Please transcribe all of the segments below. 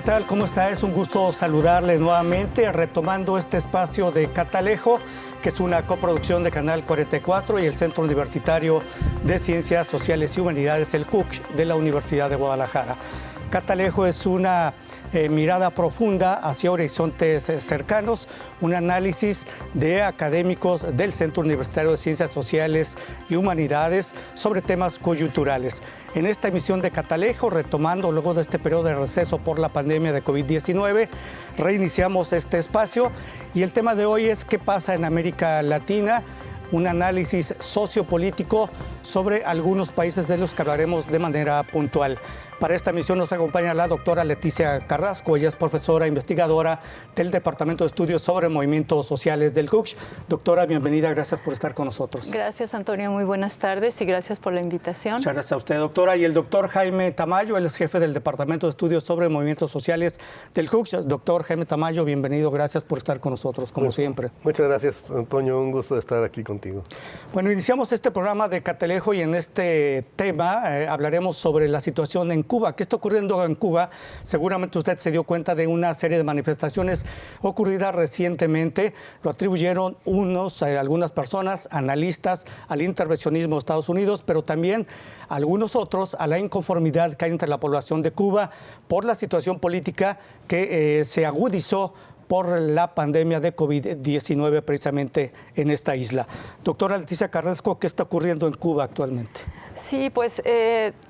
tal? ¿Cómo está? Es un gusto saludarle nuevamente, retomando este espacio de Catalejo, que es una coproducción de Canal 44 y el Centro Universitario de Ciencias Sociales y Humanidades, el CUC, de la Universidad de Guadalajara. Catalejo es una mirada profunda hacia horizontes cercanos, un análisis de académicos del Centro Universitario de Ciencias Sociales y Humanidades sobre temas coyunturales. En esta emisión de Catalejo, retomando luego de este periodo de receso por la pandemia de COVID-19, reiniciamos este espacio y el tema de hoy es ¿qué pasa en América Latina? Un análisis sociopolítico sobre algunos países de los que hablaremos de manera puntual. Para esta emisión nos acompaña la doctora Leticia Carrasco. Ella es profesora investigadora del Departamento de Estudios sobre Movimientos Sociales del CUC. Doctora, bienvenida, gracias por estar con nosotros. Gracias, Antonio, muy buenas tardes y gracias por la invitación. Muchas gracias a usted, doctora. Y el doctor Jaime Tamayo, él es jefe del Departamento de Estudios sobre Movimientos Sociales del CUC. Doctor Jaime Tamayo, bienvenido, gracias por estar con nosotros, como siempre. Muchas gracias, Antonio, un gusto estar aquí contigo. Bueno, iniciamos este programa de Catalejo y en este tema hablaremos sobre la situación en Cuba. ¿Qué está ocurriendo en Cuba? Seguramente usted se dio cuenta de una serie de manifestaciones ocurridas recientemente. Lo atribuyeron algunas personas, analistas, al intervencionismo de Estados Unidos, pero también algunos otros a la inconformidad que hay entre la población de Cuba por la situación política que se agudizó por la pandemia de COVID-19 precisamente en esta isla. Doctora Leticia Carrasco, ¿qué está ocurriendo en Cuba actualmente? Sí, pues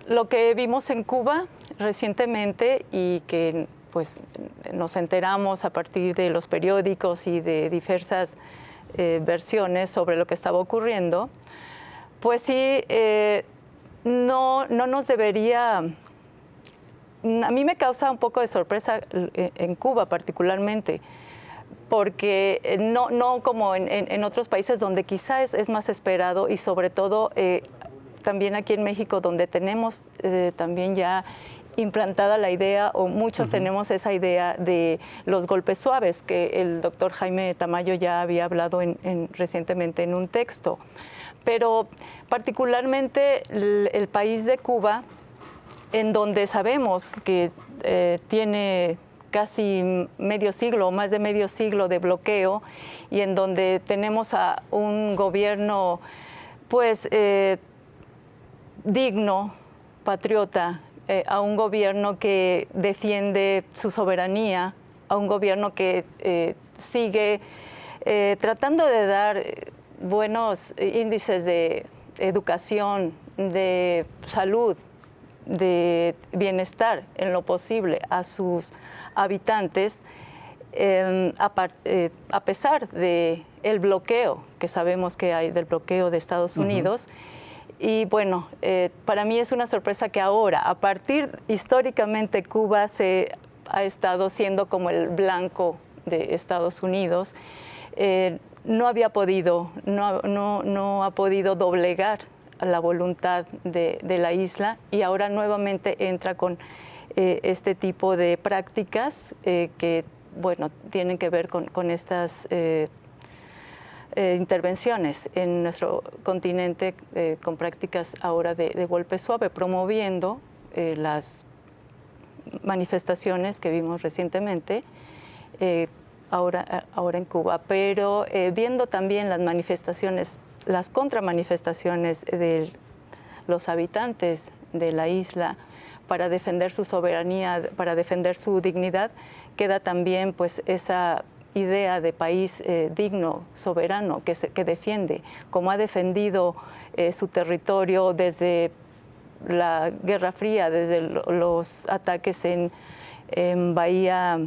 lo que vimos en Cuba recientemente y que pues nos enteramos a partir de los periódicos y de diversas versiones sobre lo que estaba ocurriendo, pues sí, no nos debería... A mí me causa un poco de sorpresa en Cuba particularmente, porque no como en otros países donde quizás es más esperado y sobre todo también aquí en México donde tenemos también ya implantada la idea o muchos tenemos esa idea de los golpes suaves que el doctor Jaime Tamayo ya había hablado recientemente en un texto. Pero particularmente el país de Cuba, en donde sabemos que tiene casi medio siglo o más de medio siglo de bloqueo y en donde tenemos a un gobierno pues digno, patriota, a un gobierno que defiende su soberanía, a un gobierno que sigue tratando de dar buenos índices de educación, de salud, de bienestar en lo posible a sus habitantes, a pesar del bloqueo que sabemos que hay, del bloqueo de Estados Unidos. Y bueno, para mí es una sorpresa que ahora, a partir históricamente Cuba ha estado siendo como el blanco de Estados Unidos, no ha podido doblegar a la voluntad de la isla y ahora nuevamente entra con este tipo de prácticas que, bueno, tienen que ver con estas intervenciones en nuestro continente con prácticas ahora de golpe suave, promoviendo las manifestaciones que vimos recientemente ahora en Cuba, pero viendo también las manifestaciones, las contramanifestaciones de los habitantes de la isla para defender su soberanía, para defender su dignidad, queda también pues esa idea de país digno, soberano, que defiende, como ha defendido su territorio desde la Guerra Fría, desde los ataques en Bahía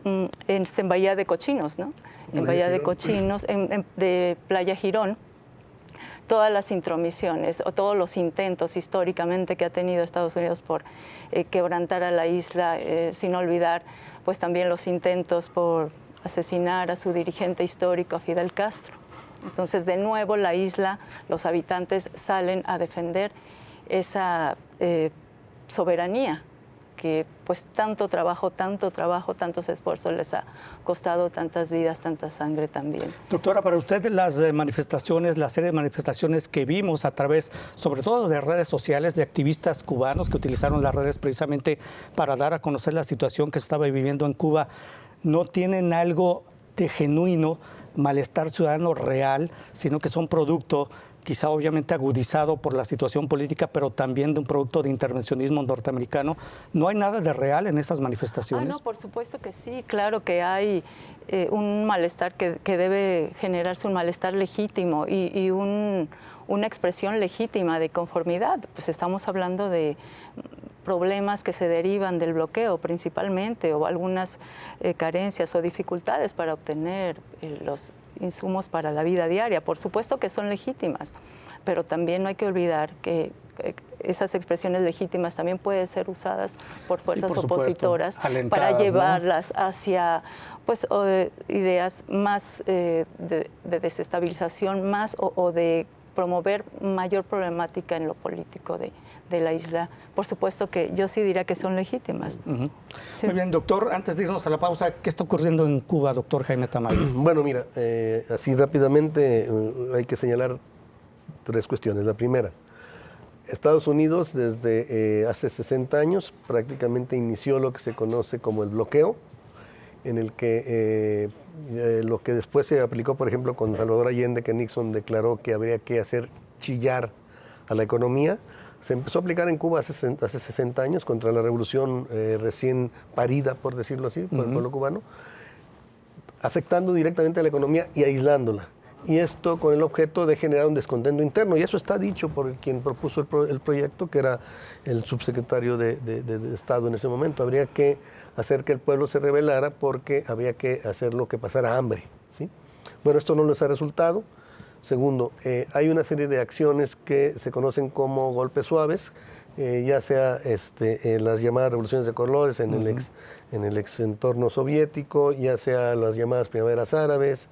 de Cochinos, ¿no? En Bahía de Cochinos, de Playa Girón. Todas las intromisiones o todos los intentos históricamente que ha tenido Estados Unidos por quebrantar a la isla, sin olvidar pues también los intentos por asesinar a su dirigente histórico, a Fidel Castro. Entonces, de nuevo, la isla, los habitantes salen a defender esa soberanía que pues tanto trabajo, tantos esfuerzos les ha costado, tantas vidas, tanta sangre también. Doctora, para usted las manifestaciones, la serie de manifestaciones que vimos a través, sobre todo de redes sociales, de activistas cubanos que utilizaron las redes precisamente para dar a conocer la situación que se estaba viviendo en Cuba, ¿no tienen algo de genuino malestar ciudadano real, sino que son producto quizá obviamente agudizado por la situación política, pero también de un producto de intervencionismo norteamericano? ¿No hay nada de real en esas manifestaciones? No, por supuesto que sí, claro que hay un malestar que debe generarse, un malestar legítimo y una expresión legítima de conformidad. Pues estamos hablando de problemas que se derivan del bloqueo principalmente, o algunas carencias o dificultades para obtener los insumos para la vida diaria. Por supuesto que son legítimas, pero también no hay que olvidar que esas expresiones legítimas también pueden ser usadas por fuerzas opositoras para llevarlas, ¿no?, hacia pues ideas más de desestabilización, más o de promover mayor problemática en lo político de la isla. Por supuesto que yo sí diría que son legítimas. Sí. Muy bien, doctor, antes de irnos a la pausa, ¿qué está ocurriendo en Cuba, doctor Jaime Tamayo? Bueno, mira, así rápidamente hay que señalar 3 cuestiones. La primera, Estados Unidos desde hace 60 años prácticamente inició lo que se conoce como el bloqueo, en el que lo que después se aplicó, por ejemplo, con Salvador Allende, que Nixon declaró que habría que hacer chillar a la economía, se empezó a aplicar en Cuba hace 60 años contra la revolución recién parida, por decirlo así, por el pueblo cubano, afectando directamente a la economía y aislándola. Y esto con el objeto de generar un descontento interno. Y eso está dicho por quien propuso el proyecto, que era el subsecretario de Estado en ese momento. Habría que hacer que el pueblo se rebelara porque había que hacerlo que pasara hambre, ¿sí? Bueno, esto no les ha resultado. Segundo, hay una serie de acciones que se conocen como golpes suaves, ya sea las llamadas revoluciones de colores en el ex entorno soviético, ya sea las llamadas primaveras árabes,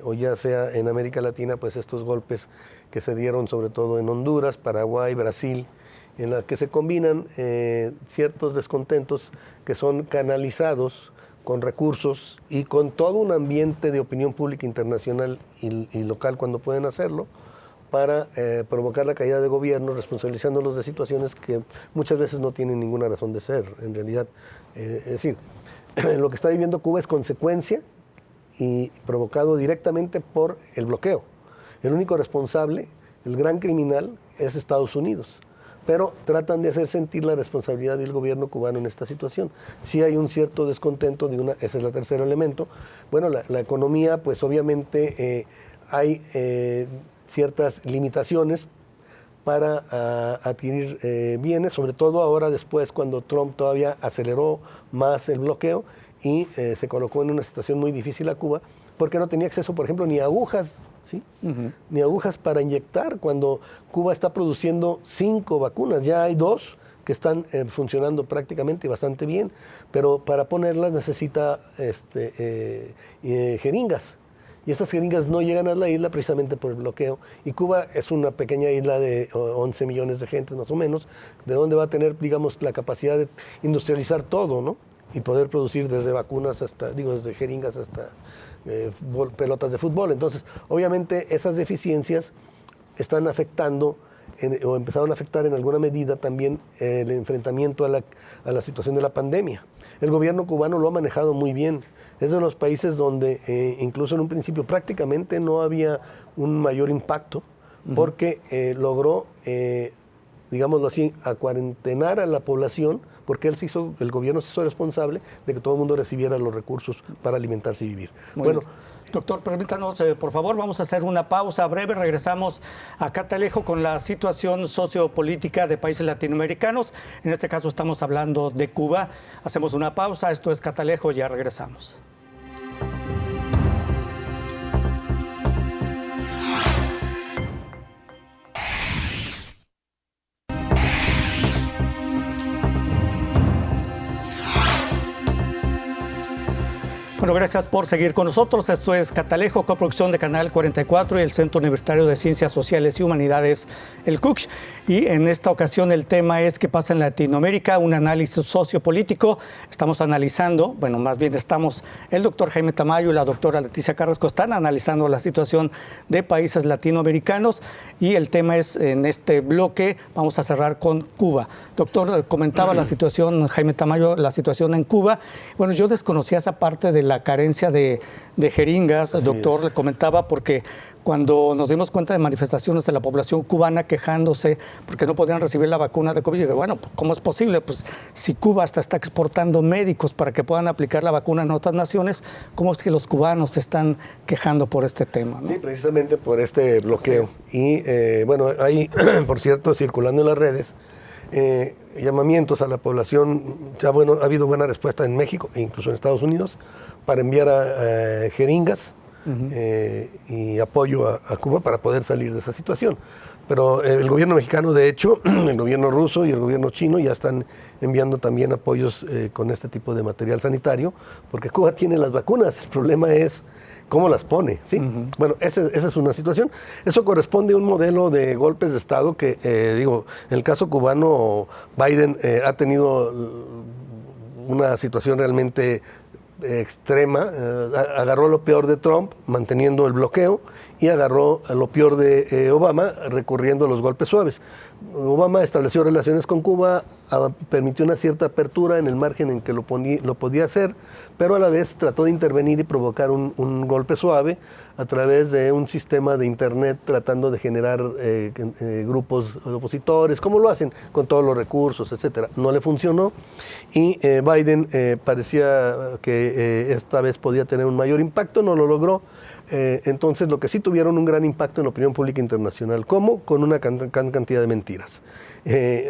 o ya sea en América Latina, pues estos golpes que se dieron sobre todo en Honduras, Paraguay, Brasil, en la que se combinan ciertos descontentos que son canalizados con recursos y con todo un ambiente de opinión pública internacional y local cuando pueden hacerlo, para provocar la caída de gobierno, responsabilizándolos de situaciones que muchas veces no tienen ninguna razón de ser, en realidad. Es decir, lo que está viviendo Cuba es consecuencia y provocado directamente por el bloqueo. El único responsable, el gran criminal, es Estados Unidos. Pero tratan de hacer sentir la responsabilidad del gobierno cubano en esta situación. Sí hay un cierto descontento, ese es el tercer elemento. Bueno, la economía, pues obviamente hay ciertas limitaciones para adquirir bienes, sobre todo ahora después cuando Trump todavía aceleró más el bloqueo y se colocó en una situación muy difícil a Cuba, porque no tenía acceso, por ejemplo, ni a agujas, ¿sí? Ni agujas para inyectar, cuando Cuba está produciendo 5 vacunas, ya hay 2 que están funcionando prácticamente bastante bien, pero para ponerlas necesita jeringas, y esas jeringas no llegan a la isla precisamente por el bloqueo, y Cuba es una pequeña isla de 11 millones de gente más o menos, de donde va a tener, digamos, la capacidad de industrializar todo, ¿no? Y poder producir desde vacunas hasta, desde jeringas hasta pelotas de fútbol. Entonces, obviamente esas deficiencias están afectando o empezaron a afectar en alguna medida también el enfrentamiento a la situación de la pandemia. El gobierno cubano lo ha manejado muy bien. Es de los países donde incluso en un principio prácticamente no había un mayor impacto, porque logró, digámoslo así, acuarentenar a la población, porque el gobierno se hizo responsable de que todo el mundo recibiera los recursos para alimentarse y vivir. Bueno, doctor, permítanos, por favor, vamos a hacer una pausa breve. Regresamos a Catalejo con la situación sociopolítica de países latinoamericanos. En este caso estamos hablando de Cuba. Hacemos una pausa. Esto es Catalejo, ya regresamos. Bueno, Bueno, gracias por seguir con nosotros. Esto es Catalejo, coproducción de Canal 44 y el Centro Universitario de Ciencias Sociales y Humanidades, el CUCH. Y en esta ocasión el tema es qué pasa en Latinoamérica, un análisis sociopolítico. Estamos analizando, bueno, más bien estamos, el doctor Jaime Tamayo y la doctora Leticia Carrasco están analizando la situación de países latinoamericanos y el tema es, en este bloque, vamos a cerrar con Cuba. Doctor, comentaba la situación, Jaime Tamayo, la situación en Cuba. Bueno, yo desconocía esa parte de la carencia de jeringas, así doctor, le comentaba, porque cuando nos dimos cuenta de manifestaciones de la población cubana quejándose porque no podían recibir la vacuna de COVID, dije, bueno, ¿cómo es posible? Pues si Cuba hasta está exportando médicos para que puedan aplicar la vacuna en otras naciones, ¿cómo es que los cubanos se están quejando por este tema, ¿no? Sí, precisamente por este bloqueo. Sí. Y bueno, hay, por cierto, circulando en las redes, llamamientos a la población. Ya, bueno, ha habido buena respuesta en México e incluso en Estados Unidos para enviar a jeringas y apoyo a Cuba para poder salir de esa situación. Pero el gobierno mexicano, de hecho, el gobierno ruso y el gobierno chino ya están enviando también apoyos con este tipo de material sanitario, porque Cuba tiene las vacunas. El problema es cómo las pone, ¿sí? Bueno, esa es una situación. Eso corresponde a un modelo de golpes de Estado que, digo, en el caso cubano, Biden ha tenido una situación realmente extrema. Agarró lo peor de Trump, manteniendo el bloqueo, y agarró lo peor de Obama, recurriendo a los golpes suaves. Obama estableció relaciones con Cuba, permitió una cierta apertura en el margen en que lo podía hacer, pero a la vez trató de intervenir y provocar un golpe suave a través de un sistema de internet, tratando de generar grupos opositores, como lo hacen con todos los recursos, etcétera. No le funcionó y Biden parecía que esta vez podía tener un mayor impacto, no lo logró. Entonces, lo que sí tuvieron un gran impacto en la opinión pública internacional, ¿cómo? Con una cantidad de mentiras.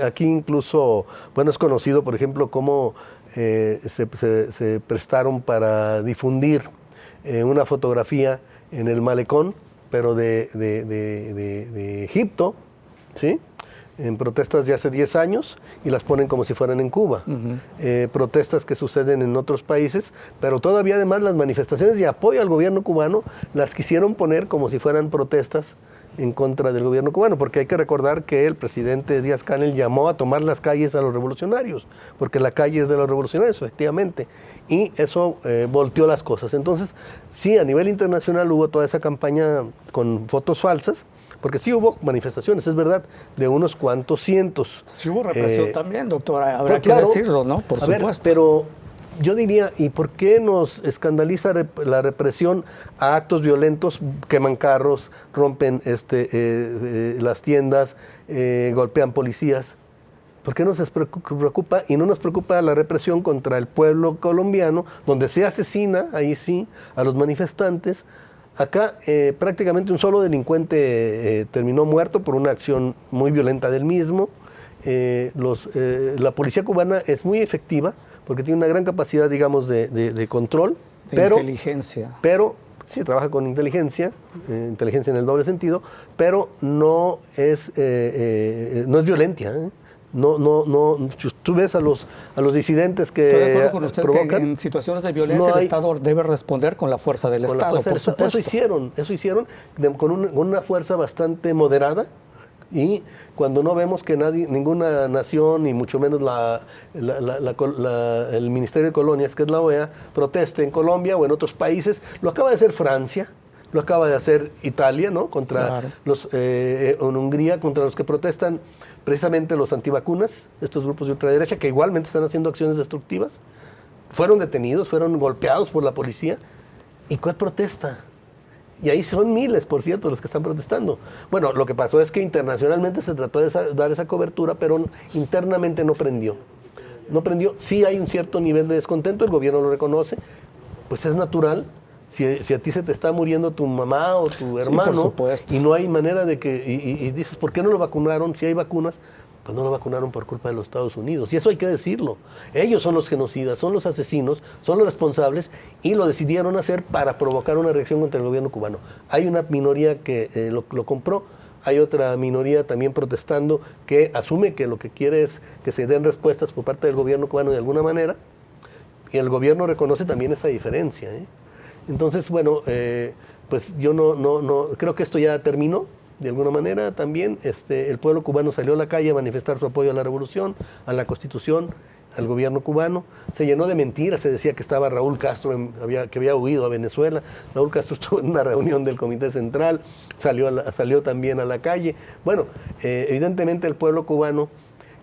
Aquí incluso, bueno, es conocido, por ejemplo, cómo se prestaron para difundir una fotografía en el malecón, pero de Egipto, ¿sí?, en protestas de hace 10 años, y las ponen como si fueran en Cuba. Protestas que suceden en otros países, pero todavía además las manifestaciones de apoyo al gobierno cubano las quisieron poner como si fueran protestas en contra del gobierno cubano, porque hay que recordar que el presidente Díaz-Canel llamó a tomar las calles a los revolucionarios, porque la calle es de los revolucionarios, efectivamente, y eso volteó las cosas. Entonces, sí, a nivel internacional hubo toda esa campaña con fotos falsas, porque sí hubo manifestaciones, es verdad, de unos cuantos cientos. Sí hubo represión también, doctora, habrá que decirlo, ¿no? Por supuesto. Ver, pero yo diría, ¿y por qué nos escandaliza la represión a actos violentos? Queman carros, rompen las tiendas, golpean policías. ¿Por qué nos preocupa? Y no nos preocupa la represión contra el pueblo colombiano, donde se asesina, ahí sí, a los manifestantes. Acá prácticamente un solo delincuente terminó muerto por una acción muy violenta del mismo. La policía cubana es muy efectiva porque tiene una gran capacidad, digamos, de control. Inteligencia. Pero sí, trabaja con inteligencia en el doble sentido, pero no es violencia, ¿eh? No, tú ves a los disidentes que estoy de acuerdo con usted provocan, que en situaciones de violencia el Estado debe responder con la fuerza del Estado, por supuesto. Eso hicieron con una fuerza bastante moderada, y cuando no vemos que ninguna nación, y mucho menos el Ministerio de Colonias, que es la OEA, proteste en Colombia o en otros países. Lo acaba de hacer Francia, lo acaba de hacer Italia, ¿no? En Hungría, contra los que protestan precisamente los antivacunas, estos grupos de ultraderecha, que igualmente están haciendo acciones destructivas. Fueron detenidos, fueron golpeados por la policía. ¿Y cuál protesta? Y ahí son miles, por cierto, los que están protestando. Bueno, lo que pasó es que internacionalmente se trató de dar esa cobertura, pero internamente no prendió. No prendió. Sí hay un cierto nivel de descontento, el gobierno lo reconoce, pues es natural. Si a ti se te está muriendo tu mamá o tu hermano, sí, y no hay manera de que... Y dices, ¿por qué no lo vacunaron? Si hay vacunas, pues no lo vacunaron por culpa de los Estados Unidos. Y eso hay que decirlo. Ellos son los genocidas, son los asesinos, son los responsables, y lo decidieron hacer para provocar una reacción contra el gobierno cubano. Hay una minoría que lo compró, hay otra minoría también protestando que asume que lo que quiere es que se den respuestas por parte del gobierno cubano de alguna manera. Y el gobierno reconoce también esa diferencia, ¿eh? Entonces, bueno, pues yo no creo que esto ya terminó. De alguna manera también el pueblo cubano salió a la calle a manifestar su apoyo a la revolución, a la Constitución, al gobierno cubano. Se llenó de mentiras, se decía que estaba Raúl Castro, que había huido a Venezuela. Raúl Castro estuvo en una reunión del Comité Central, salió también a la calle. Bueno, evidentemente el pueblo cubano,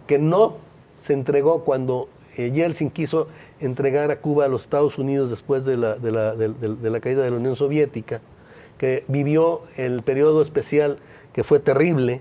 que no se entregó cuando Yeltsin quiso entregar a Cuba a los Estados Unidos después de la caída de la Unión Soviética, que vivió el periodo especial que fue terrible,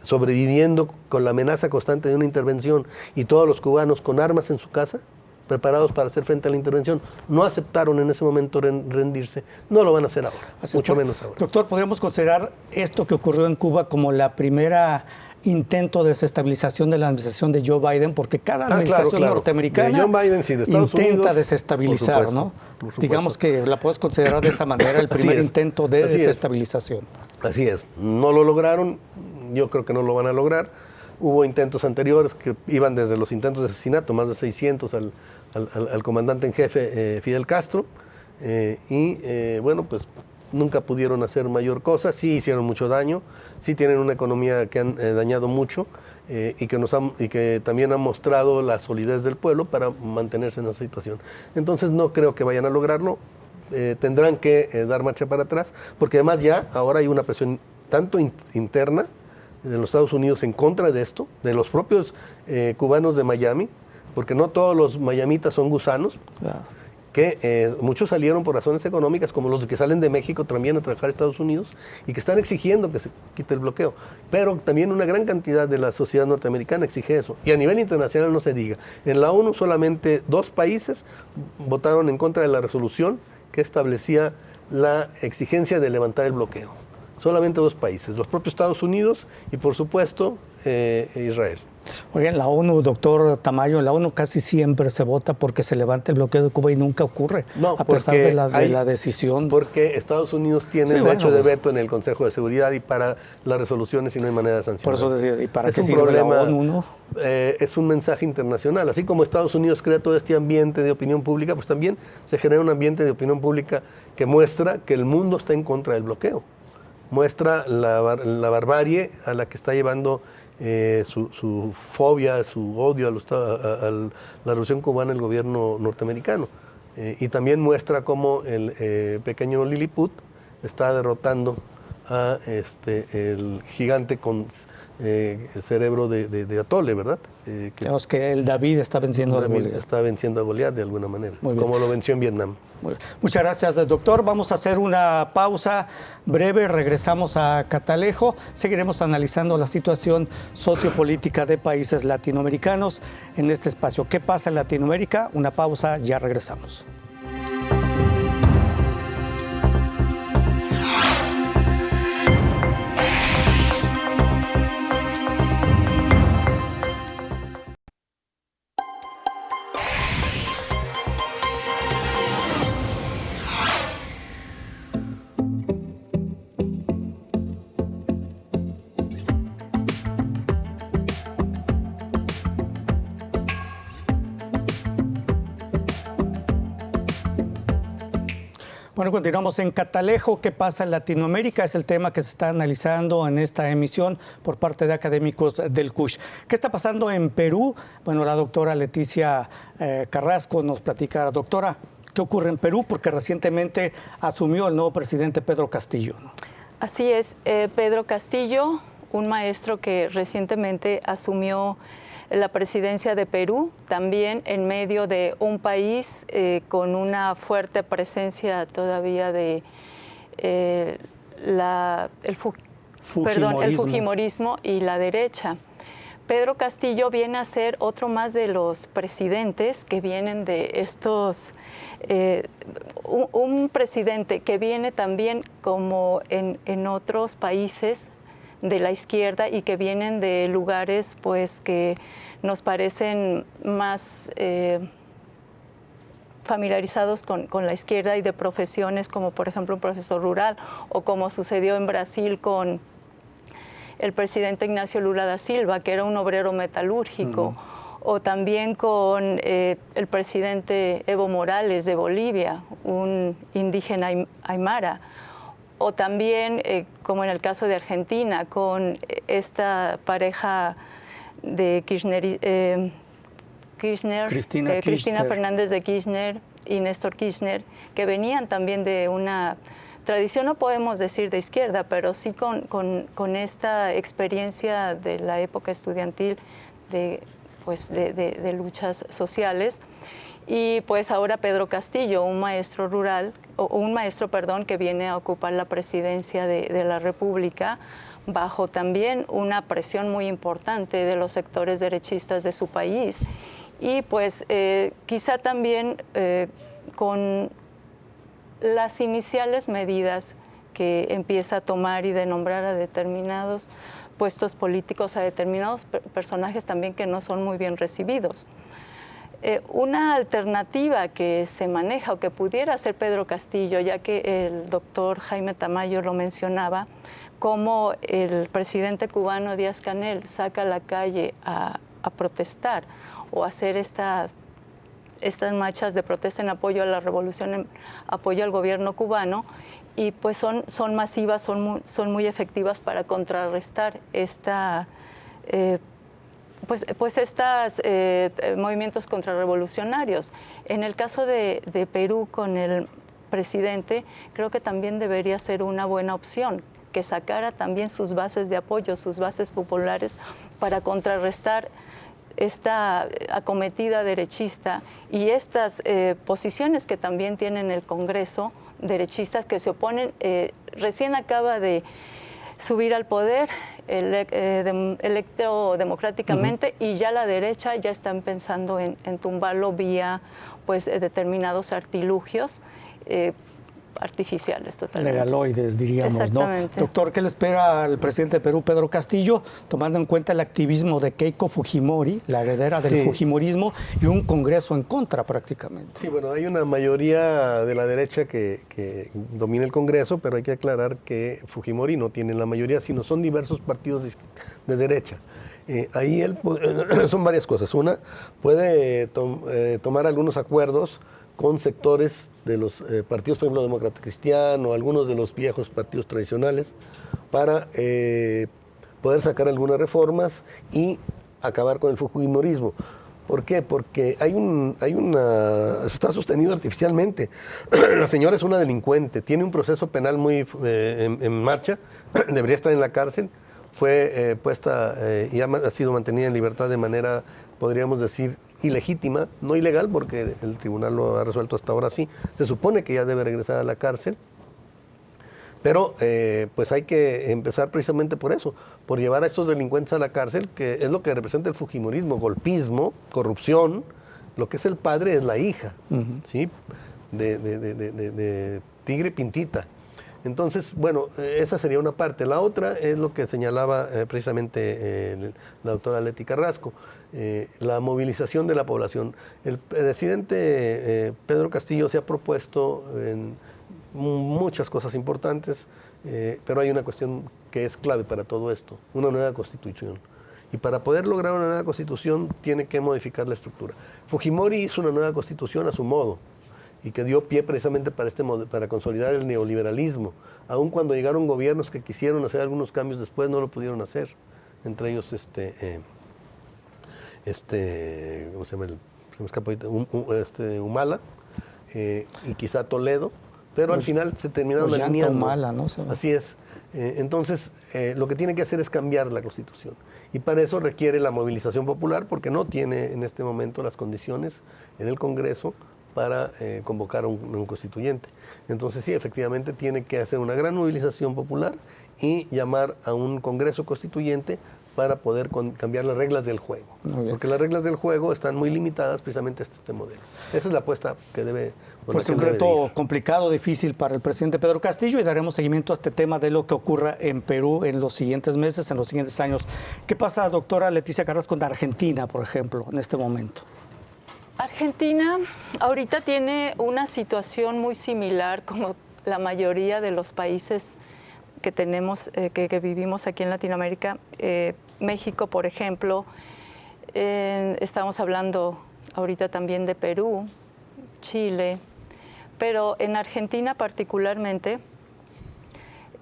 sobreviviendo con la amenaza constante de una intervención, y todos los cubanos con armas en su casa, preparados para hacer frente a la intervención, no aceptaron en ese momento rendirse, no lo van a hacer ahora, mucho menos ahora. Doctor, ¿podríamos considerar esto que ocurrió en Cuba como la primera intento de desestabilización de la administración de Joe Biden? Porque cada administración norteamericana de John Biden, sí, de Estados intenta Unidos, desestabilizar, por supuesto, ¿no? Digamos que la puedes considerar de esa manera, el primer intento de desestabilización. Así es, no lo lograron, yo creo que no lo van a lograr. Hubo intentos anteriores que iban desde los intentos de asesinato, más de 600 al comandante en jefe Fidel Castro, bueno, pues nunca pudieron hacer mayor cosa, sí hicieron mucho daño, sí tienen una economía que han dañado mucho, y que también han mostrado la solidez del pueblo para mantenerse en esa situación. Entonces no creo que vayan a lograrlo, tendrán que dar marcha para atrás, porque además ya ahora hay una presión tanto interna de los Estados Unidos en contra de esto, de los propios cubanos de Miami, porque no todos los mayamitas son gusanos, claro, que muchos salieron por razones económicas, como los que salen de México también a trabajar a Estados Unidos, y que están exigiendo que se quite el bloqueo. Pero también una gran cantidad de la sociedad norteamericana exige eso. Y a nivel internacional no se diga. En la ONU solamente 2 países votaron en contra de la resolución que establecía la exigencia de levantar el bloqueo. Solamente 2 países, los propios Estados Unidos y, por supuesto, Israel. Oigan, la ONU, doctor Tamayo, la ONU casi siempre se vota porque se levante el bloqueo de Cuba y nunca ocurre, a pesar de la decisión. Porque Estados Unidos tiene derecho de veto en el Consejo de Seguridad y para las resoluciones, y no hay manera de sancionar. Por eso decía, ¿y para qué sirve la ONU, no? Es un mensaje internacional. Así como Estados Unidos crea todo este ambiente de opinión pública, pues también se genera un ambiente de opinión pública que muestra que el mundo está en contra del bloqueo. Muestra la barbarie a la que está llevando su fobia, su odio a la revolución cubana, el gobierno norteamericano. Y también muestra cómo el pequeño Lilliput está derrotando a el gigante con el cerebro de atole, ¿verdad? Digamos que el David está venciendo a Goliat. Está venciendo a Goliat de alguna manera, como lo venció en Vietnam. Muchas gracias, doctor. Vamos a hacer una pausa breve, regresamos a Catalejo, seguiremos analizando la situación sociopolítica de países latinoamericanos en este espacio. ¿Qué pasa en Latinoamérica? Una pausa, ya regresamos. Bueno, continuamos en Catalejo. ¿Qué pasa en Latinoamérica? Es el tema que se está analizando en esta emisión por parte de académicos del CUSH. ¿Qué está pasando en Perú? Bueno, la doctora Leticia Carrasco nos platica. Doctora, ¿qué ocurre en Perú? Porque recientemente asumió el nuevo presidente Pedro Castillo, ¿no? Así es, Pedro Castillo, un maestro que recientemente asumió la presidencia de Perú, también en medio de un país con una fuerte presencia todavía de el fujimorismo y la derecha. Pedro Castillo viene a ser otro más de los presidentes que vienen de estos, un presidente que viene también como en otros países de la izquierda y que vienen de lugares pues que nos parecen más familiarizados con la izquierda y de profesiones como por ejemplo un profesor rural o como sucedió en Brasil con el presidente Ignacio Lula da Silva, que era un obrero metalúrgico, o también con el presidente Evo Morales de Bolivia, un indígena aymara, o también, como en el caso de Argentina, con esta pareja de Cristina Fernández de Kirchner y Néstor Kirchner, que venían también de una tradición, no podemos decir de izquierda, pero sí con esta experiencia de la época estudiantil de luchas sociales. Y pues ahora Pedro Castillo, un maestro que viene a ocupar la presidencia de la República, bajo también una presión muy importante de los sectores derechistas de su país. Y pues quizá también con las iniciales medidas que empieza a tomar y de nombrar a determinados puestos políticos, a determinados personajes también que no son muy bien recibidos. Una alternativa que se maneja o que pudiera hacer Pedro Castillo, ya que el doctor Jaime Tamayo lo mencionaba, como el presidente cubano Díaz-Canel saca a la calle a protestar o hacer estas marchas de protesta en apoyo a la revolución, en apoyo al gobierno cubano, y pues son masivas, son muy efectivas para contrarrestar estos movimientos contrarrevolucionarios. En el caso de Perú con el presidente, creo que también debería ser una buena opción que sacara también sus bases de apoyo, sus bases populares, para contrarrestar esta acometida derechista y estas posiciones que también tienen el Congreso, derechistas que se oponen. Recién acaba de subir al poder, electo democráticamente, y ya la derecha ya están pensando en tumbarlo vía determinados artilugios artificiales totalmente. Legaloides, diríamos, ¿no? Doctor, ¿qué le espera al presidente de Perú, Pedro Castillo, tomando en cuenta el activismo de Keiko Fujimori, la heredera del fujimorismo, y un Congreso en contra prácticamente? Sí, bueno, hay una mayoría de la derecha que domina el Congreso, pero hay que aclarar que Fujimori no tiene la mayoría, sino son diversos partidos de derecha. Ahí son varias cosas. Una, puede tomar algunos acuerdos con sectores de los partidos, por ejemplo, Demócrata Cristiano, algunos de los viejos partidos tradicionales, para poder sacar algunas reformas y acabar con el fujimorismo. ¿Por qué? Porque está sostenido artificialmente. La señora es una delincuente, tiene un proceso penal muy en marcha, debería estar en la cárcel, fue puesta y ha sido mantenida en libertad de manera, podríamos decir, ilegítima, no ilegal, porque el tribunal lo ha resuelto hasta ahora sí. Se supone que ya debe regresar a la cárcel, pero pues hay que empezar precisamente por eso, por llevar a estos delincuentes a la cárcel, que es lo que representa el fujimorismo: golpismo, corrupción. Lo que es el padre es la hija, ¿sí? de Tigre Pintita. Entonces, bueno, esa sería una parte. La otra es lo que señalaba precisamente la doctora Leti Carrasco, la movilización de la población. El presidente Pedro Castillo se ha propuesto en muchas cosas importantes, pero hay una cuestión que es clave para todo esto: una nueva constitución. Y para poder lograr una nueva constitución tiene que modificar la estructura. Fujimori hizo una nueva constitución a su modo, y que dio pie precisamente para consolidar el neoliberalismo. Aun cuando llegaron gobiernos que quisieron hacer algunos cambios después, no lo pudieron hacer. Entre ellos, ¿cómo se llama? Se me escapó ahorita, Humala, y quizá Toledo, pero al final se terminaron alineando. Humala, ¿no? Así es. Entonces, lo que tiene que hacer es cambiar la Constitución. Y para eso requiere la movilización popular, porque no tiene en este momento las condiciones en el Congreso para convocar a un constituyente. Entonces sí, efectivamente tiene que hacer una gran movilización popular y llamar a un Congreso constituyente para poder cambiar las reglas del juego. Porque las reglas del juego están muy limitadas precisamente a este modelo. Esa es la apuesta que debe... Pues un reto complicado, difícil para el presidente Pedro Castillo, y daremos seguimiento a este tema de lo que ocurra en Perú en los siguientes meses, en los siguientes años. ¿Qué pasa, doctora Leticia Carrasco, con Argentina, por ejemplo, en este momento? Argentina ahorita tiene una situación muy similar como la mayoría de los países que tenemos, que vivimos aquí en Latinoamérica. México, por ejemplo, Estamos hablando ahorita también de Perú, Chile, pero en Argentina particularmente,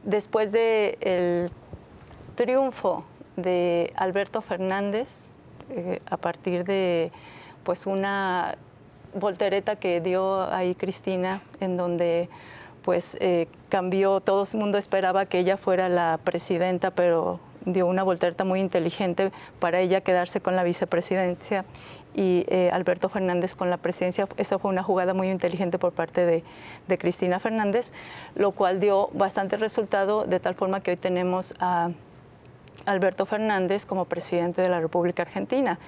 después del triunfo de Alberto Fernández, a partir de pues una voltereta que dio ahí Cristina, en donde pues cambió, todo el mundo esperaba que ella fuera la presidenta, pero dio una voltereta muy inteligente para ella quedarse con la vicepresidencia y Alberto Fernández con la presidencia. Esa fue una jugada muy inteligente por parte de Cristina Fernández, lo cual dio bastante resultado, de tal forma que hoy tenemos a Alberto Fernández como presidente de la República Argentina.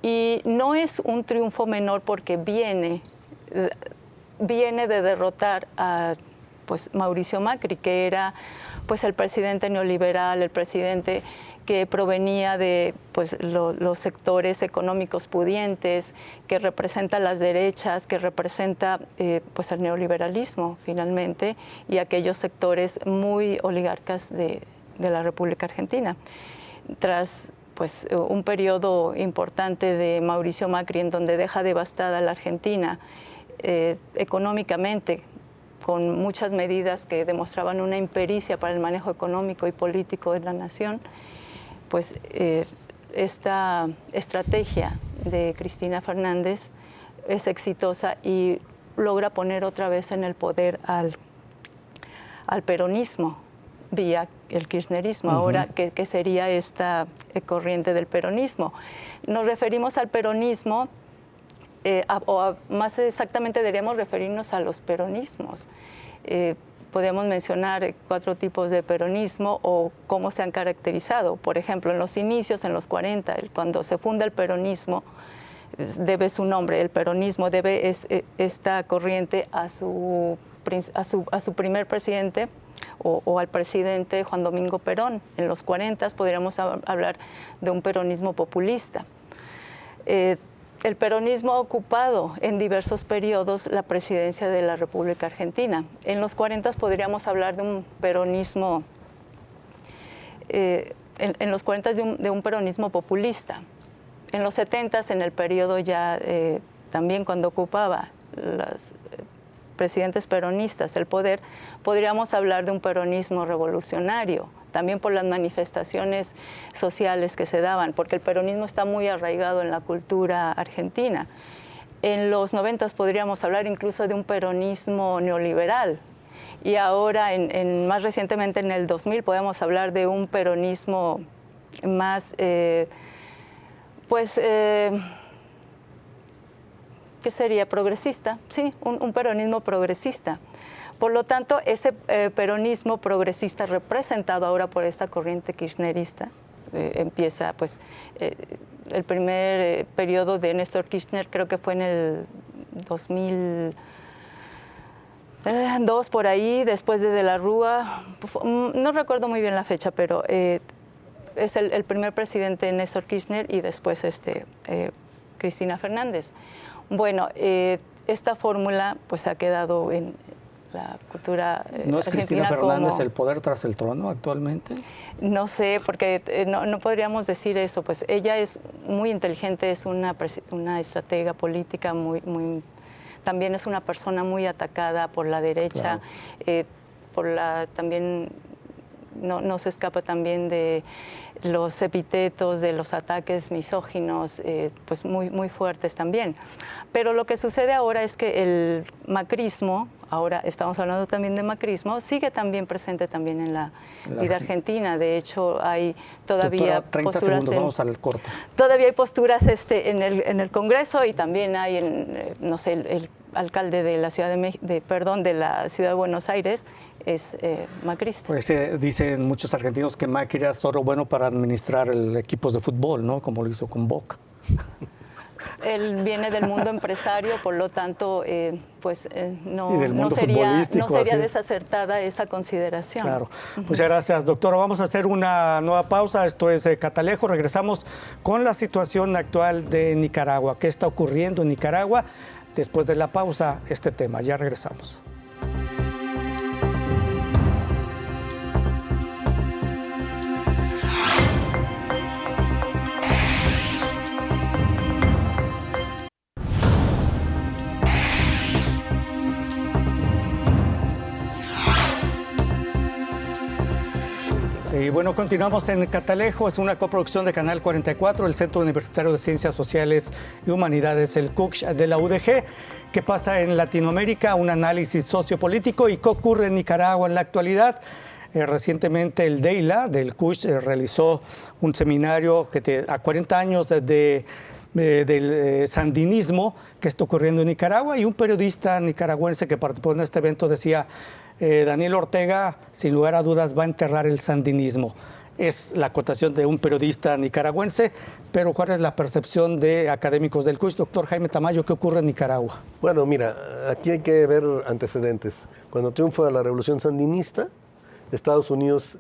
Y no es un triunfo menor porque viene de derrotar a pues, Mauricio Macri, que era pues, el presidente neoliberal, el presidente que provenía de pues, los sectores económicos pudientes, que representa las derechas, que representa pues, el neoliberalismo finalmente, y aquellos sectores muy oligarcas de la República Argentina. Tras pues, un periodo importante de Mauricio Macri, en donde deja devastada la Argentina económicamente, con muchas medidas que demostraban una impericia para el manejo económico y político de la nación, pues esta estrategia de Cristina Fernández es exitosa y logra poner otra vez en el poder al peronismo vía el kirchnerismo, ahora que sería esta corriente del peronismo. Nos referimos al peronismo, más exactamente deberíamos referirnos a los peronismos. Podemos mencionar 4 tipos de peronismo o cómo se han caracterizado. Por ejemplo, en los inicios, en los 40, cuando se funda el peronismo, debe su nombre, el peronismo debe esta corriente a su primer presidente, o al presidente Juan Domingo Perón. En los 40 podríamos hablar de un peronismo populista. El peronismo ha ocupado en diversos periodos la presidencia de la República Argentina. En los 40 podríamos hablar de un peronismo, en los 40 de un peronismo populista. En los 70, en el periodo ya también cuando ocupaba los presidentes peronistas el poder, podríamos hablar de un peronismo revolucionario, también por las manifestaciones sociales que se daban, porque el peronismo está muy arraigado en la cultura argentina. En los 90 podríamos hablar incluso de un peronismo neoliberal, y ahora, más recientemente en el 2000, podemos hablar de un peronismo más, ¿qué sería? Progresista, sí, un peronismo progresista. Por lo tanto, ese peronismo progresista representado ahora por esta corriente kirchnerista, empieza, pues, el primer periodo de Néstor Kirchner creo que fue en el 2002, por ahí, después de la Rúa, no recuerdo muy bien la fecha, pero es el primer presidente Néstor Kirchner y después Cristina Fernández. Bueno, esta fórmula pues ha quedado en la cultura ¿No es Cristina Fernández el poder tras el trono actualmente? No sé, porque no podríamos decir eso. Pues ella es muy inteligente, es una estratega política también es una persona muy atacada por la derecha, claro. También no se escapa también de los epítetos, de los ataques misóginos, pues muy fuertes también. Pero lo que sucede ahora es que el macrismo, ahora estamos hablando también de macrismo, sigue también presente también en la vida argentina. De hecho, hay todavía Doctora, 30 posturas segundos, vamos al corte. Todavía hay posturas en el Congreso, y también hay no sé, el alcalde de la ciudad de la ciudad de Buenos Aires es macrista. Pues dicen muchos argentinos que Macri era solo bueno para administrar equipos de fútbol, ¿no? Como lo hizo con Boca. Él viene del mundo empresario, por lo tanto, no sería desacertada esa consideración. Claro. Muchas gracias, doctora. Vamos a hacer una nueva pausa. Esto es Catalejo. Regresamos con la situación actual de Nicaragua. ¿Qué está ocurriendo en Nicaragua? Después de la pausa, este tema. Ya regresamos. Y bueno, continuamos en Catalejo, es una coproducción de Canal 44, el Centro Universitario de Ciencias Sociales y Humanidades, el CUCH de la UDG. ¿Qué pasa en Latinoamérica? Un análisis sociopolítico y qué ocurre en Nicaragua en la actualidad. Recientemente el DEILA del CUCH realizó un seminario a 40 años del sandinismo que está ocurriendo en Nicaragua, y un periodista nicaragüense que participó en este evento decía: Daniel Ortega, sin lugar a dudas, va a enterrar el sandinismo. Es la acotación de un periodista nicaragüense, pero ¿cuál es la percepción de académicos del CUCH? Doctor Jaime Tamayo, ¿qué ocurre en Nicaragua? Bueno, mira, aquí hay que ver antecedentes. Cuando triunfa la revolución sandinista, Estados Unidos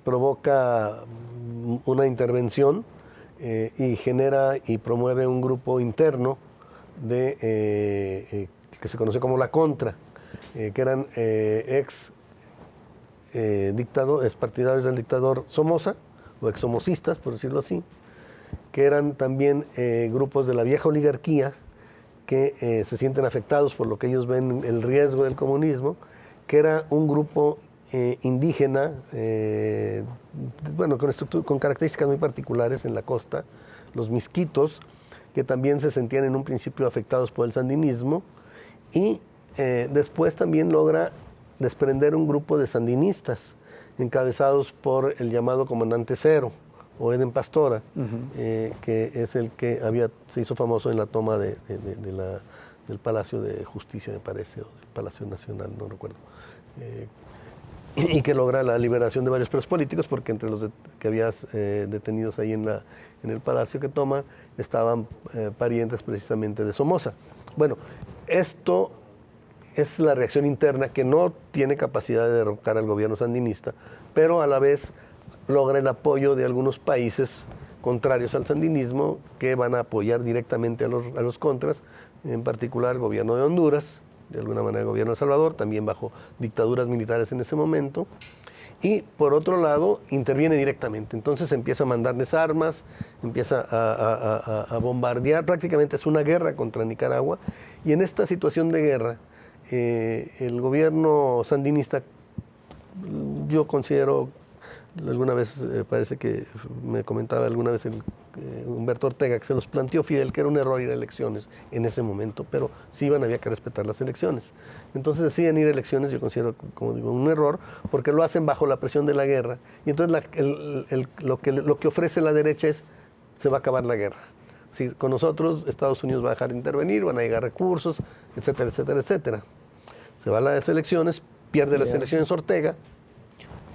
provoca una intervención y genera y promueve un grupo interno que se conoce como la Contra, que eran partidarios del dictador Somoza, o exsomocistas, por decirlo así, que eran también grupos de la vieja oligarquía que se sienten afectados por lo que ellos ven el riesgo del comunismo, que era un grupo indígena, bueno, con características muy particulares en la costa, los misquitos, que también se sentían en un principio afectados por el sandinismo, y después también logra desprender un grupo de sandinistas encabezados por el llamado Comandante Cero, o Eden Pastora, que es el que se hizo famoso en la toma del Palacio de Justicia, me parece, o del Palacio Nacional, no recuerdo, y que logra la liberación de varios presos políticos, porque entre los que había detenidos ahí en el palacio que toma estaban parientes precisamente de Somoza. Bueno, esto es la reacción interna, que no tiene capacidad de derrocar al gobierno sandinista, pero a la vez logra el apoyo de algunos países contrarios al sandinismo, que van a apoyar directamente a los contras, en particular el gobierno de Honduras, de alguna manera el gobierno de El Salvador, también bajo dictaduras militares en ese momento, y por otro lado interviene directamente. Entonces empieza a mandarles armas, empieza a bombardear, prácticamente es una guerra contra Nicaragua, y en esta situación de guerra el gobierno sandinista, yo considero, alguna vez parece que me comentaba alguna vez Humberto Ortega, que se los planteó Fidel, que era un error ir a elecciones en ese momento, pero si iban había que respetar las elecciones. Entonces deciden ir a elecciones, yo considero, como digo, un error, porque lo hacen bajo la presión de la guerra, y entonces lo que ofrece la derecha es: se va a acabar la guerra. Si con nosotros Estados Unidos va a dejar de intervenir, van a llegar recursos, etcétera, etcétera, etcétera. Se va a las elecciones, pierde las elecciones Ortega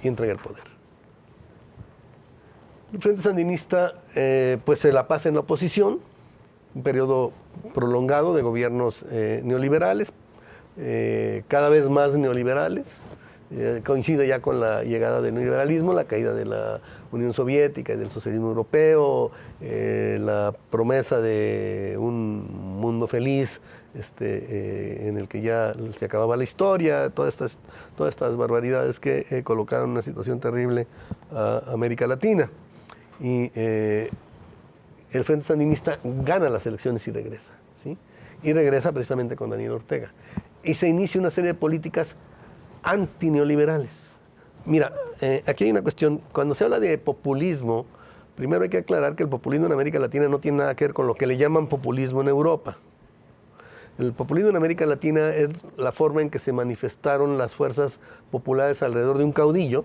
y entrega el poder. El Frente Sandinista pues se la pasa en la oposición, un periodo prolongado de gobiernos neoliberales, cada vez más neoliberales. Coincide ya con la llegada del neoliberalismo, la caída de la Unión Soviética y del socialismo europeo, la promesa de un mundo feliz en el que ya se acababa la historia, todas estas barbaridades que colocaron en una situación terrible a América Latina. Y el Frente Sandinista gana las elecciones y regresa, ¿sí? Y regresa precisamente con Daniel Ortega. Y se inicia una serie de políticas antineoliberales. Mira, aquí hay una cuestión. Cuando se habla de populismo, primero hay que aclarar que el populismo en América Latina no tiene nada que ver con lo que le llaman populismo en Europa. El populismo en América Latina es la forma en que se manifestaron las fuerzas populares alrededor de un caudillo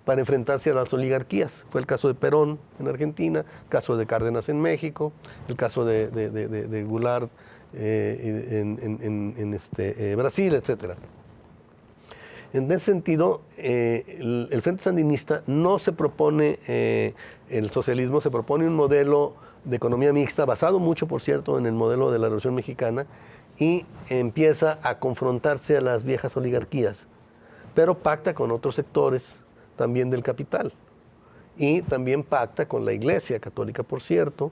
para enfrentarse a las oligarquías. Fue el caso de Perón en Argentina, el caso de Cárdenas en México, el caso de Goulart en Brasil, etc. En ese sentido, el Frente Sandinista no se propone el socialismo, se propone un modelo de economía mixta, basado mucho, por cierto, en el modelo de la Revolución Mexicana, y empieza a confrontarse a las viejas oligarquías, pero pacta con otros sectores también del capital, y también pacta con la Iglesia Católica, por cierto,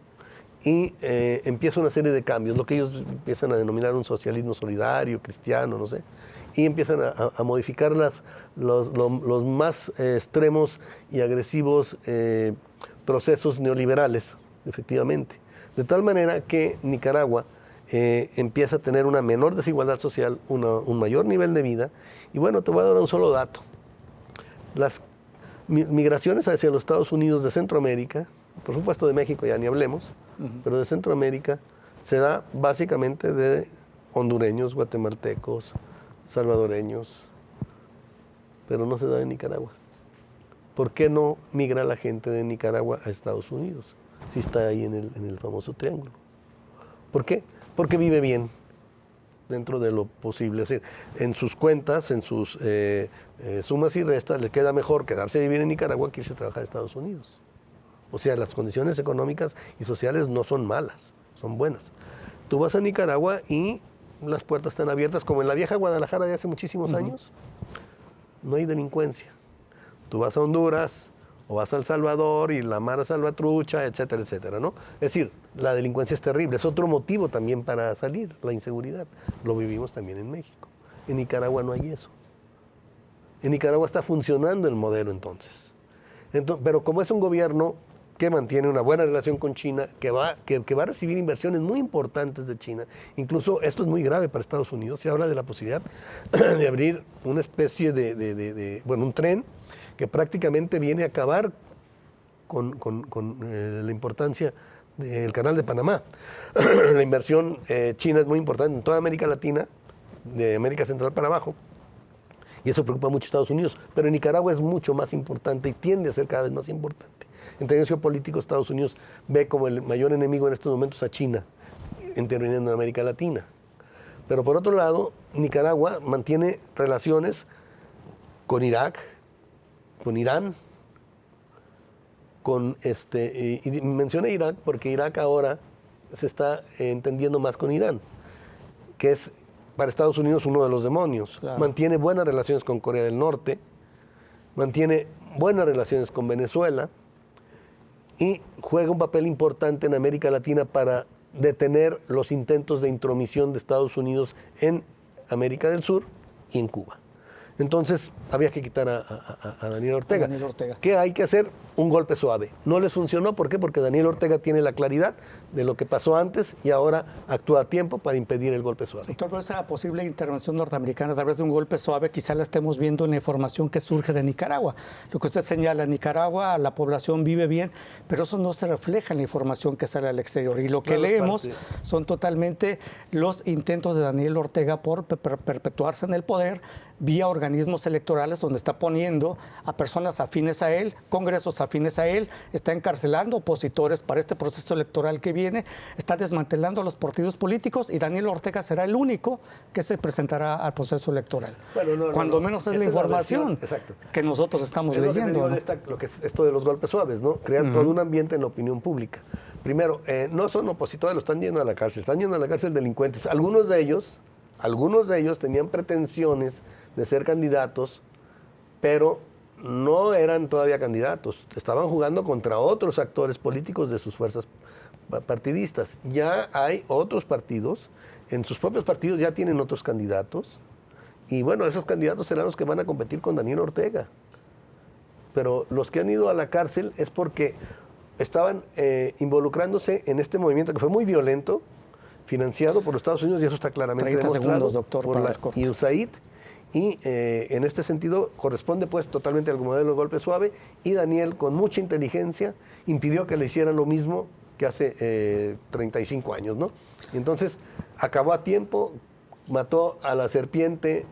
y empieza una serie de cambios, lo que ellos empiezan a denominar un socialismo solidario, cristiano, no sé, y empiezan a modificar los más extremos y agresivos procesos neoliberales, efectivamente, de tal manera que Nicaragua empieza a tener una menor desigualdad social, un mayor nivel de vida. Y bueno, te voy a dar un solo dato. migraciones hacia los Estados Unidos de Centroamérica, por supuesto de México ya ni hablemos, pero de Centroamérica se da básicamente de hondureños, guatemaltecos, salvadoreños, pero no se da de Nicaragua. ¿Por qué no migra la gente de Nicaragua a Estados Unidos si está ahí en el famoso triángulo? ¿Por qué? Porque vive bien dentro de lo posible. Es decir, en sus cuentas, en sus sumas y restas, le queda mejor quedarse a vivir en Nicaragua que irse a trabajar a Estados Unidos. O sea, las condiciones económicas y sociales no son malas, son buenas. Tú vas a Nicaragua y las puertas están abiertas, como en la vieja Guadalajara de hace muchísimos años. No hay delincuencia. Tú vas a Honduras o vas a El Salvador y la Mara Salvatrucha, etcétera, etcétera, ¿no? Es decir, la delincuencia es terrible. Es otro motivo también para salir, la inseguridad. Lo vivimos también en México. En Nicaragua no hay eso. En Nicaragua está funcionando el modelo entonces. Pero como es un gobierno que mantiene una buena relación con China, que va a recibir inversiones muy importantes de China. Incluso esto es muy grave para Estados Unidos. Se habla de la posibilidad de abrir una especie un tren que prácticamente viene a acabar con la importancia del Canal de Panamá. La inversión china es muy importante en toda América Latina, de América Central para abajo, y eso preocupa mucho a Estados Unidos. Pero en Nicaragua es mucho más importante y tiende a ser cada vez más importante. En términos geopolíticos, Estados Unidos ve como el mayor enemigo en estos momentos a China, interviniendo en América Latina. Pero por otro lado, Nicaragua mantiene relaciones con Irak, con Irán, y mencioné Irak porque Irak ahora se está entendiendo más con Irán, que es para Estados Unidos uno de los demonios. Claro. Mantiene buenas relaciones con Corea del Norte, mantiene buenas relaciones con Venezuela, y juega un papel importante en América Latina para detener los intentos de intromisión de Estados Unidos en América del Sur y en Cuba. Entonces, había que quitar a Daniel Ortega. ¿Qué hay que hacer? Un golpe suave. No les funcionó, ¿por qué? Porque Daniel Ortega tiene la claridad de lo que pasó antes y ahora actúa a tiempo para impedir el golpe suave. Doctor, pero esa posible intervención norteamericana a través de un golpe suave quizá la estemos viendo en la información que surge de Nicaragua. Lo que usted señala, en Nicaragua la población vive bien, pero eso no se refleja en la información que sale al exterior. Y lo que leemos son totalmente los intentos de Daniel Ortega por perpetuarse en el poder vía organismos electorales, donde está poniendo a personas afines a él, congresos afines a él, está encarcelando opositores para este proceso electoral que viene, está desmantelando a los partidos políticos y Daniel Ortega será el único que se presentará al proceso electoral. Bueno, cuando menos es la información que nosotros estamos leyendo. Lo que es esto de los golpes suaves, ¿no? Crear todo un ambiente en la opinión pública. Primero, no son opositores, lo están yendo a la cárcel, están yendo a la cárcel delincuentes. Algunos de ellos tenían pretensiones de ser candidatos, pero no eran todavía candidatos. Estaban jugando contra otros actores políticos de sus fuerzas partidistas. Ya hay otros partidos, en sus propios partidos ya tienen otros candidatos, y bueno, esos candidatos serán los que van a competir con Daniel Ortega. Pero los que han ido a la cárcel es porque estaban involucrándose en este movimiento que fue muy violento, financiado por los Estados Unidos, y eso está claramente demostrado por la USAID. Y en este sentido corresponde pues totalmente al modelo de golpe suave, y Daniel con mucha inteligencia impidió que le hicieran lo mismo que hace 35 años, ¿no? Y entonces acabó a tiempo, mató a la serpiente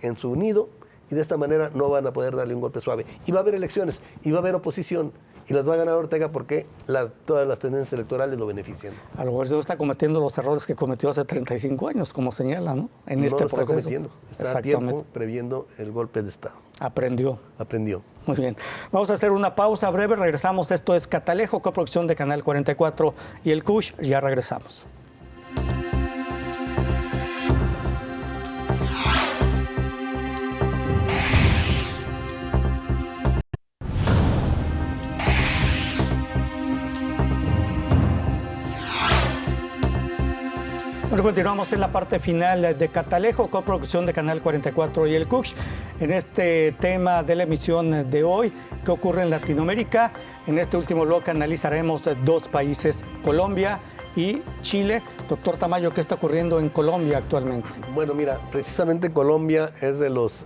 en su nido, y de esta manera no van a poder darle un golpe suave. Y va a haber elecciones, y va a haber oposición, y las va a ganar Ortega porque todas las tendencias electorales lo benefician. A lo mejor no está cometiendo los errores que cometió hace 35 años, como señala, ¿no? En no este lo proceso. Está cometiendo, está a tiempo previendo el golpe de Estado. Aprendió. Muy bien. Vamos a hacer una pausa breve, regresamos. Esto es Catalejo, coproducción de Canal 44 y el CUSH. Ya regresamos. Bueno, continuamos en la parte final de Catalejo, coproducción de Canal 44 y el CUSH. En este tema de la emisión de hoy, ¿qué ocurre en Latinoamérica? En este último bloque analizaremos dos países, Colombia y Chile. Doctor Tamayo, ¿qué está ocurriendo en Colombia actualmente? Bueno, mira, precisamente Colombia es de los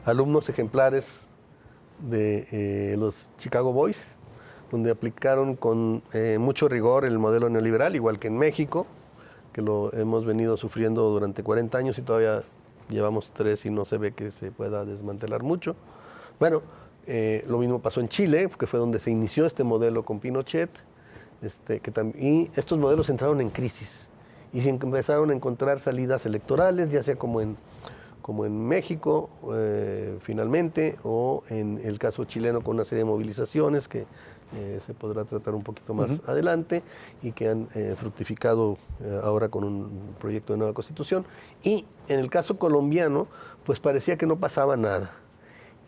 alumnos ejemplares de los Chicago Boys, donde aplicaron con mucho rigor el modelo neoliberal, igual que en México, que lo hemos venido sufriendo durante 40 años y todavía llevamos 3 y no se ve que se pueda desmantelar mucho. Bueno, lo mismo pasó en Chile, que fue donde se inició este modelo con Pinochet, y estos modelos entraron en crisis y se empezaron a encontrar salidas electorales, ya sea como en México, finalmente, o en el caso chileno con una serie de movilizaciones que se podrá tratar un poquito más adelante y que han fructificado ahora con un proyecto de nueva constitución. Y en el caso colombiano, pues parecía que no pasaba nada.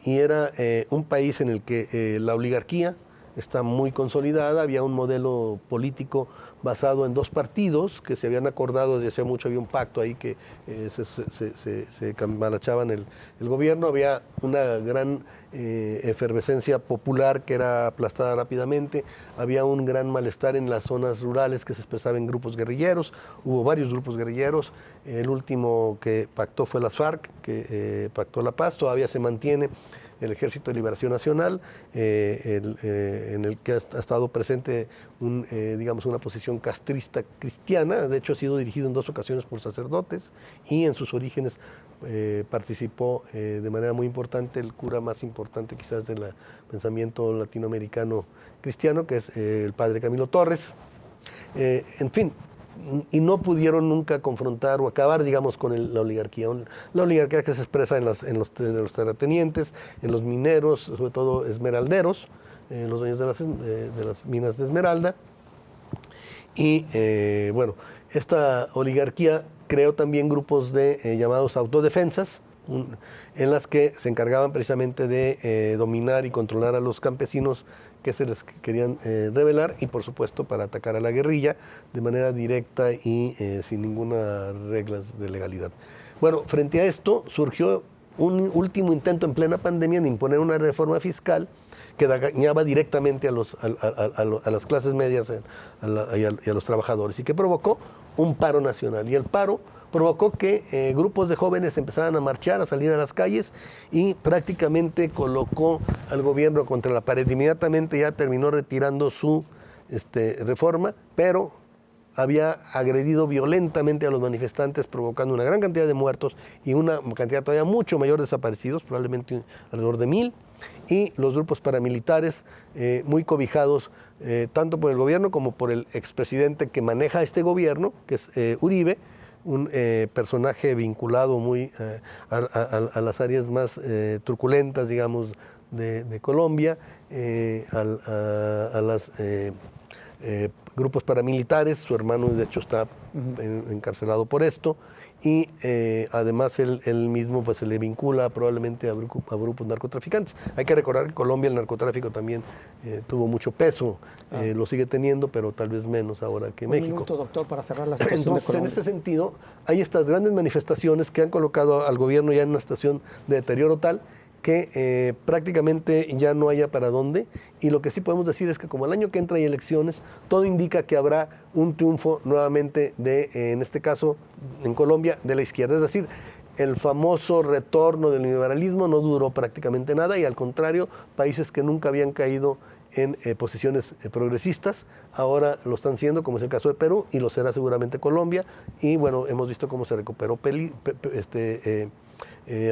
Y era un país en el que la oligarquía está muy consolidada, había un modelo político basado en 2 partidos que se habían acordado desde hace mucho, había un pacto ahí que se cambalachaban el gobierno, había una gran efervescencia popular que era aplastada rápidamente, había un gran malestar en las zonas rurales que se expresaba en grupos guerrilleros, hubo varios grupos guerrilleros, el último que pactó fue las FARC, que pactó la paz, todavía se mantiene el Ejército de Liberación Nacional, en el que ha estado presente digamos una posición castrista cristiana, de hecho ha sido dirigido en 2 ocasiones por sacerdotes y en sus orígenes participó de manera muy importante el cura más importante quizás del pensamiento latinoamericano cristiano, que es el padre Camilo Torres. En fin, y no pudieron nunca confrontar o acabar, digamos, con la oligarquía. La oligarquía que se expresa en los terratenientes, en los mineros, sobre todo esmeralderos, los dueños de las minas de esmeralda. Y bueno, esta oligarquía creó también grupos de llamados autodefensas, en las que se encargaban precisamente de dominar y controlar a los campesinos que se les querían rebelar y por supuesto para atacar a la guerrilla de manera directa y sin ninguna reglas de legalidad. Bueno, frente a esto surgió un último intento en plena pandemia de imponer una reforma fiscal que dañaba directamente a las clases medias y a los trabajadores y que provocó un paro nacional. Y el paro provocó que grupos de jóvenes empezaran a marchar, a salir a las calles y prácticamente colocó al gobierno contra la pared. Inmediatamente ya terminó retirando su reforma, pero había agredido violentamente a los manifestantes, provocando una gran cantidad de muertos y una cantidad todavía mucho mayor de desaparecidos, probablemente alrededor de 1000, y los grupos paramilitares muy cobijados tanto por el gobierno como por el expresidente que maneja este gobierno, que es Uribe, un personaje vinculado muy a las áreas más truculentas, digamos, de Colombia, a los grupos paramilitares. Su hermano, de hecho, está encarcelado por esto, y además él mismo pues, se le vincula probablemente a grupos narcotraficantes. Hay que recordar que en Colombia el narcotráfico también tuvo mucho peso, lo sigue teniendo, pero tal vez menos ahora que México. Un minuto, doctor, para cerrar la situación. Entonces, en ese sentido, hay estas grandes manifestaciones que han colocado al gobierno ya en una situación de deterioro tal que prácticamente ya no haya para dónde, y lo que sí podemos decir es que como el año que entra hay elecciones, todo indica que habrá un triunfo nuevamente en este caso en Colombia, de la izquierda. Es decir, el famoso retorno del neoliberalismo no duró prácticamente nada, y al contrario, países que nunca habían caído en posiciones progresistas, ahora lo están siendo, como es el caso de Perú, y lo será seguramente Colombia, y bueno, hemos visto cómo se recuperó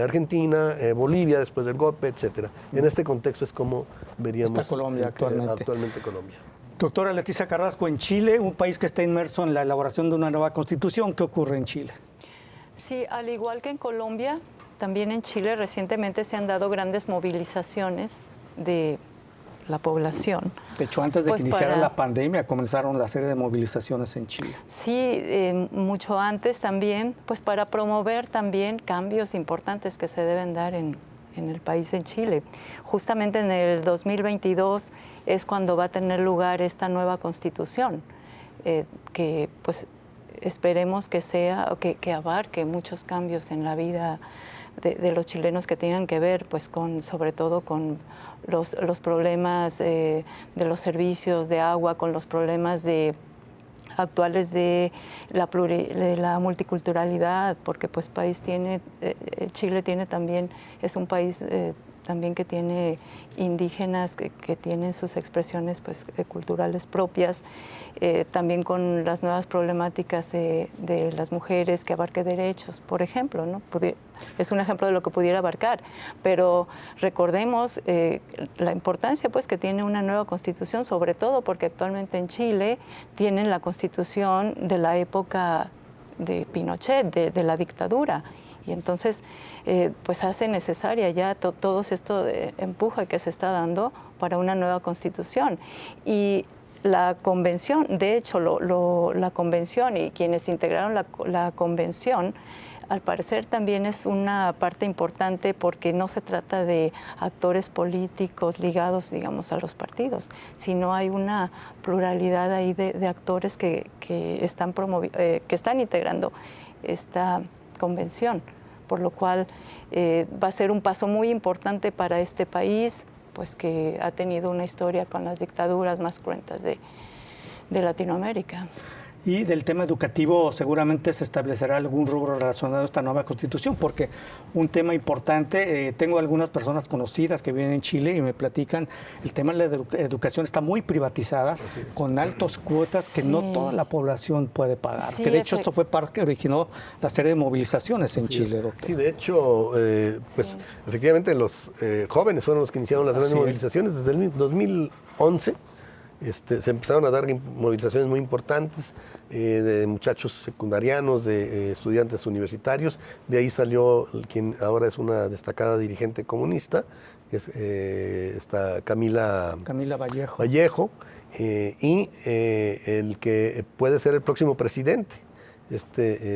Argentina, Bolivia después del golpe, etcétera. En este contexto es como veríamos está Colombia actualmente. Colombia. Doctora Leticia Carrasco, en Chile, un país que está inmerso en la elaboración de una nueva constitución, ¿qué ocurre en Chile? Sí, al igual que en Colombia, también en Chile recientemente se han dado grandes movilizaciones de la población. De hecho, antes de que iniciara la pandemia, comenzaron la serie de movilizaciones en Chile. Sí, mucho antes también, pues para promover también cambios importantes que se deben dar en el país de Chile. Justamente en el 2022 es cuando va a tener lugar esta nueva constitución, que pues esperemos que sea, que abarque muchos cambios en la vida de los chilenos que tengan que ver, pues, sobre todo con los problemas de los servicios de agua, con los problemas actuales de la multiculturalidad, porque pues Chile tiene también, es un país también que tiene indígenas que tienen sus expresiones pues, culturales propias, también con las nuevas problemáticas de las mujeres, que abarque derechos, por ejemplo, ¿no? Es un ejemplo de lo que pudiera abarcar, pero recordemos la importancia pues, que tiene una nueva constitución, sobre todo porque actualmente en Chile tienen la constitución de la época de Pinochet, de la dictadura. Y entonces, pues hace necesaria ya todo esto de empuje que se está dando para una nueva constitución. Y la convención, de hecho, la convención y quienes integraron la convención, al parecer también es una parte importante porque no se trata de actores políticos ligados, digamos, a los partidos, sino hay una pluralidad ahí de actores que están integrando esta convención, por lo cual va a ser un paso muy importante para este país, pues que ha tenido una historia con las dictaduras más cruentas de Latinoamérica. Y del tema educativo seguramente se establecerá algún rubro relacionado a esta nueva constitución, porque un tema importante, tengo algunas personas conocidas que viven en Chile y me platican, el tema de la educación está muy privatizada, con altas cuotas que no toda la población puede pagar. Sí, que de hecho esto fue parte que originó la serie de movilizaciones en Chile, doctor. Sí, de hecho, pues efectivamente los jóvenes fueron los que iniciaron las grandes movilizaciones desde el 2011. Se empezaron a dar movilizaciones muy importantes de muchachos secundarianos, de estudiantes universitarios. De ahí salió quien ahora es una destacada dirigente comunista, que es Camila Vallejo, y el que puede ser el próximo presidente,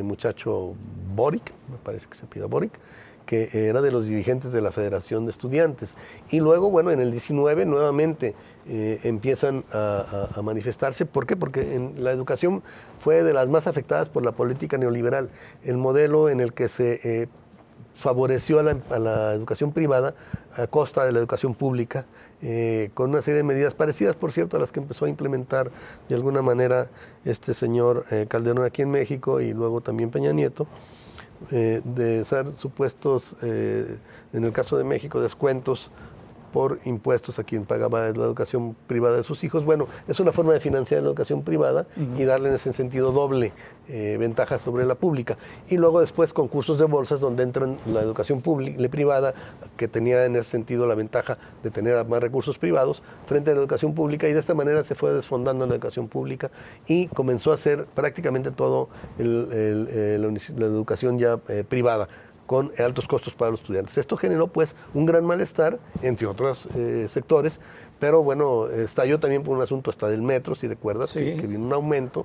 muchacho Boric, me parece que se pida Boric, que era de los dirigentes de la Federación de Estudiantes. Y luego, bueno, en el 19 nuevamente empiezan a manifestarse. ¿Por qué? Porque la educación fue de las más afectadas por la política neoliberal. El modelo en el que se favoreció a la educación privada a costa de la educación pública, con una serie de medidas parecidas, por cierto, a las que empezó a implementar de alguna manera este señor Calderón aquí en México y luego también Peña Nieto. De ser supuestos, en el caso de México, descuentos por impuestos a quien pagaba la educación privada de sus hijos. Bueno, es una forma de financiar la educación privada y darle en ese sentido doble ventaja sobre la pública. Y luego después concursos de bolsas donde entran la educación privada, que tenía en ese sentido la ventaja de tener más recursos privados frente a la educación pública, y de esta manera se fue desfondando la educación pública y comenzó a ser prácticamente todo la educación ya privada, con altos costos para los estudiantes. Esto generó pues un gran malestar entre otros sectores, pero bueno, estalló también por un asunto hasta del metro, si recuerdas, que vino un aumento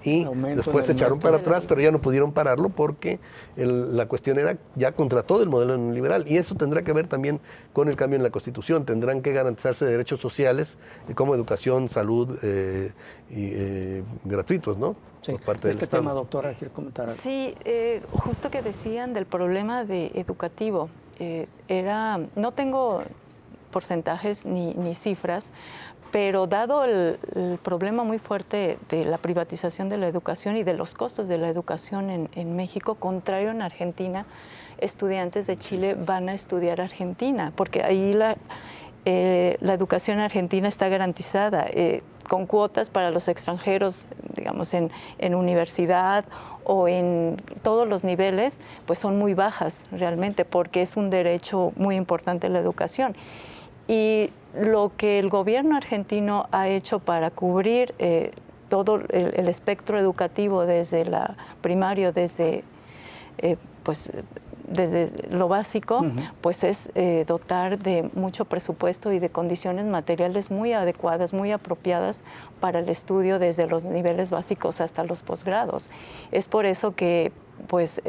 y después se echaron para atrás, pero ya no pudieron pararlo porque la cuestión era ya contra todo el modelo neoliberal, y eso tendrá que ver también con el cambio en la Constitución. Tendrán que garantizarse derechos sociales como educación, salud y gratuitos, ¿no? Sí, por parte del tema, Estado. doctora, ¿quiere comentar algo? Sí, justo que decían del problema educativo. No tengo porcentajes ni cifras, pero dado el problema muy fuerte de la privatización de la educación y de los costos de la educación en México, contrario en Argentina, estudiantes de Chile van a estudiar a Argentina, porque ahí la educación argentina está garantizada con cuotas para los extranjeros, digamos, en universidad o en todos los niveles, pues son muy bajas realmente, porque es un derecho muy importante la educación. Y lo que el gobierno argentino ha hecho para cubrir todo el espectro educativo desde la primaria, desde lo básico, pues es dotar de mucho presupuesto y de condiciones materiales muy adecuadas, muy apropiadas para el estudio desde los niveles básicos hasta los posgrados. Es por eso que pues,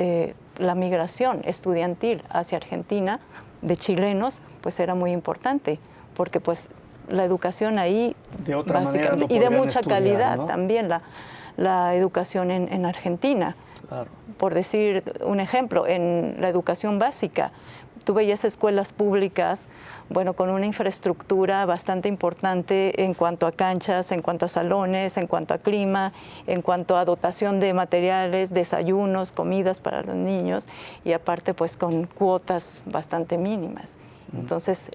la migración estudiantil hacia Argentina de chilenos pues era muy importante, porque pues la educación ahí de otra manera no y de mucha estudiar, calidad, ¿no? También la educación en Argentina. Claro. Por decir un ejemplo, en la educación básica, tú veías escuelas públicas, bueno, con una infraestructura bastante importante en cuanto a canchas, en cuanto a salones, en cuanto a clima, en cuanto a dotación de materiales, desayunos, comidas para los niños, y aparte pues con cuotas bastante mínimas. Entonces,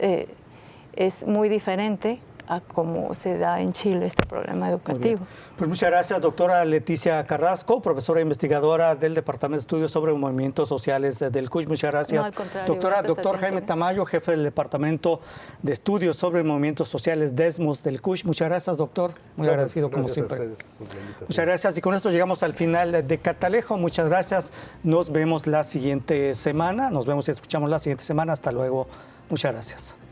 es muy diferente a cómo se da en Chile este problema educativo. Pues muchas gracias, doctora Leticia Carrasco, profesora investigadora del Departamento de Estudios sobre Movimientos Sociales del CUSH. Muchas gracias. No, al contrario, Doctor Jaime Tamayo, jefe del Departamento de Estudios sobre Movimientos Sociales DESMOS del CUSH. Muchas gracias, doctor. Muy agradecido como siempre. Muchas gracias. Y con esto llegamos al final de Catalejo. Muchas gracias. Nos vemos la siguiente semana. Nos vemos y escuchamos la siguiente semana. Hasta luego. Muchas gracias.